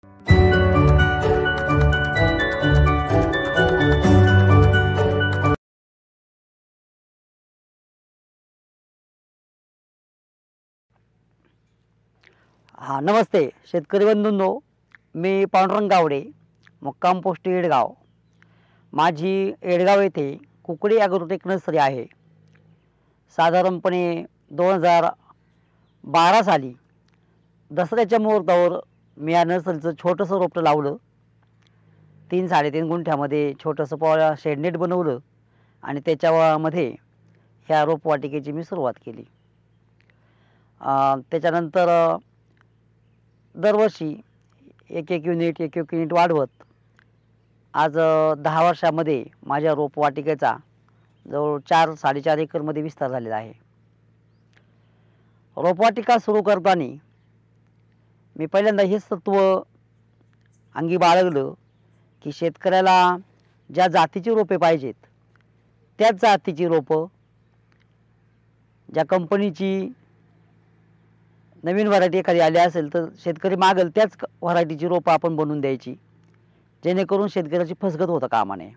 नमस्ते शेतकरी बंधूंनो, मी पांडुरंग गावडे, मुक्काम पोस्ट येडगाव। माझी येडगाव येथे कुकडी ॲग्रोटेक नर्सरी आहे। साधारणपणे 2012 साली दसऱ्याच्या मुहूर्तावर मी या नर्सरीचं छोटंसं रोपटं लावलं। 3-3.5 गुंठ्यामध्ये छोटंसं शेडनेट बनवलं आणि त्याच्यामध्ये ह्या रोपवाटिकेची मी सुरुवात केली। त्याच्यानंतर दरवर्षी एक युनिट वाढवत आज 10 वर्षामध्ये माझ्या रोपवाटिकेचा जवळ 4-4.5 एकरमध्ये विस्तार झालेला आहे। रोपवाटिका सुरू करताना मी पहिल्यांदा हेच तत्त्व अंगी बाळगलं की शेतकऱ्याला ज्या जातीची रोपे पाहिजेत त्याच जातीची रोपं, ज्या कंपनीची नवीन व्हरायटी एखादी आली असेल तर शेतकरी मागेल त्याच व्हरायटीची रोपं आपण बनवून द्यायची, जेणेकरून शेतकऱ्याची फसगत होता कामा नये।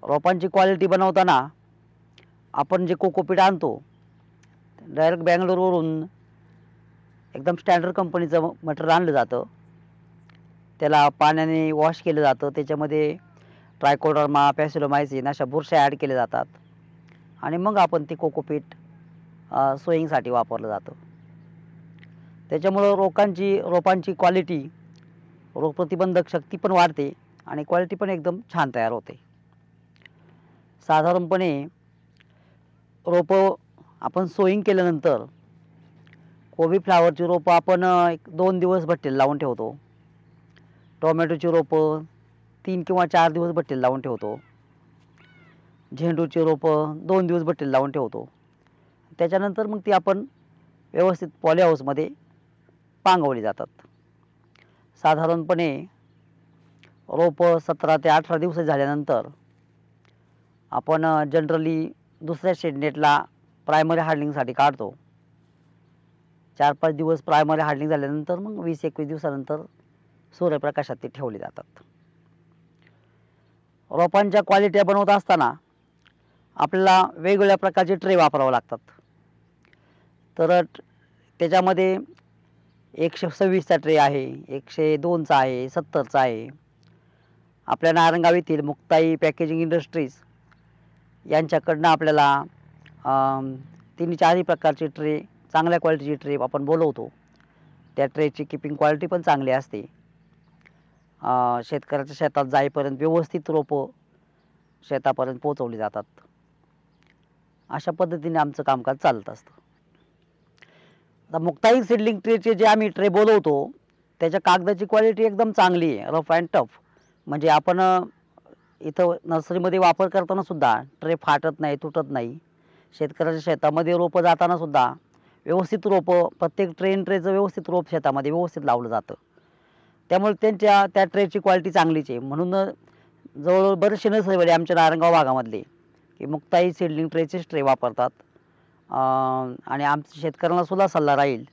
रोपांची क्वालिटी बनवताना आपण जे कोकोपीट आणतो डायरेक्ट बँगलोरवरून एकदम स्टँडर्ड कंपनीचं मटेरियल आणलं जातं। त्याला पाण्याने वॉश केलं जातं, त्याच्यामध्ये ट्रायकोडर्मा, पॅसिलोमायसिन अशा बुरशी ॲड केल्या जातात आणि मग आपण ते कोकोपीट सोईंगसाठी वापरलं जातं। त्याच्यामुळं रोपांची क्वालिटी, रोगप्रतिबंधक शक्ती पण वाढते आणि क्वालिटी पण एकदम छान तयार होते। साधारणपणे रोपं आपण सोईंग केल्यानंतर कोबी फ्लावरची रोपं आपण 1-2 दिवस भट्टीला लावून ठेवतो। टोमॅटोची रोपं 3 किंवा 4 दिवस भट्टीला लावून ठेवतो। झेंडूची रोपं 2 दिवस भट्टीला लावून ठेवतो। त्याच्यानंतर मग ती आपण व्यवस्थित पॉली हाऊसमध्ये पांगवली जातात। साधारणपणे रोपं 17 ते 18 दिवस झाल्यानंतर आपण जनरली दुसऱ्या शेडनेटला प्रायमरी हार्डनिंगसाठी काढतो। 4-5 दिवस प्रायमरी हार्डनिंग झाल्यानंतर मग 20-21 दिवसानंतर सूर्यप्रकाशात ते ठेवले जातात। रोपांच्या क्वालिटी बनवत असताना आपल्याला वेगवेगळ्या प्रकारचे ट्रे वापरावे लागतात। तर त्याच्यामध्ये 126चा ट्रे आहे, 102चा आहे, 70चा आहे। आपल्या नारंगाव येथील मुक्ताई पॅकेजिंग इंडस्ट्रीज यांच्याकडनं आपल्याला 3-4 प्रकारचे ट्रे, चांगल्या क्वालिटीचे ट्रे आपण बोलवतो। त्या ट्रेची कीपिंग क्वालिटी पण चांगली असते। शेतकऱ्याच्या शेतात जाईपर्यंत व्यवस्थित रोपं शेतापर्यंत पोहोचवली जातात। अशा पद्धतीने आमचं कामकाज चालत असतं। आता मुक्ताई सीडलिंग ट्रेचे जे आम्ही ट्रे बोलवतो त्याच्या कागदाची क्वालिटी एकदम चांगली आहे, रफ अँड टफ। म्हणजे आपण इथं नर्सरीमध्ये वापर करताना सुद्धा ट्रे फाटत नाही, तुटत नाही। शेतकऱ्याच्या शेतामध्ये रोपं जाताना सुद्धा व्यवस्थित रोपं, प्रत्येक ट्रेचं व्यवस्थित रोप शेतामध्ये व्यवस्थित लावलं जातं। त्यामुळे त्या ट्रेची क्वालिटी चांगलीच आहे। म्हणून जवळ बरेचसे नर्सरीवाले आमच्या नारंगाव भागामधले की मुक्ताई सीडलिंग ट्रेचेच ट्रे वापरतात। आणि आमच्या शेतकऱ्यांना सुद्धा सल्ला राहील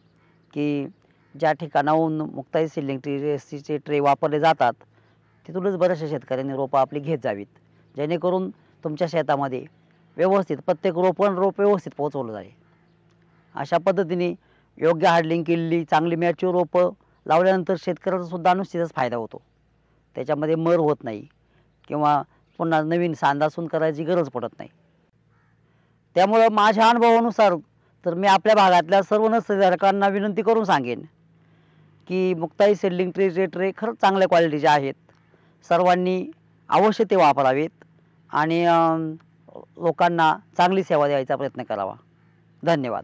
की ज्या ठिकाणाहून मुक्ताई सीडलिंग ट्रेचे ट्रे वापरले जातात तिथूनच बऱ्याचशा शेतकऱ्यांनी रोपं आपली घेत जावीत, जेणेकरून तुमच्या शेतामध्ये व्यवस्थित प्रत्येक रोप व्यवस्थित पोहोचवलं जाईल। अशा पद्धतीने योग्य हार्डनिंग केलेली चांगली मॅच्युअर रोपं लावल्यानंतर शेतकऱ्याचा सुद्धा अनुचितच फायदा होतो। त्याच्यामध्ये मर होत नाही किंवा पुन्हा नवीन सांदासून करायची गरज पडत नाही। त्यामुळं माझ्या अनुभवानुसार तर मी आपल्या भागातल्या सर्व नर्सरीधारकांना विनंती करून सांगेन की मुक्ताई सीडलिंग ट्रेचे ट्रे खरंच चांगल्या क्वालिटीचे आहेत। सर्वांनी अवश्य ते वापरावेत आणि लोकांना चांगली सेवा द्यायचा प्रयत्न करावा। धन्यवाद।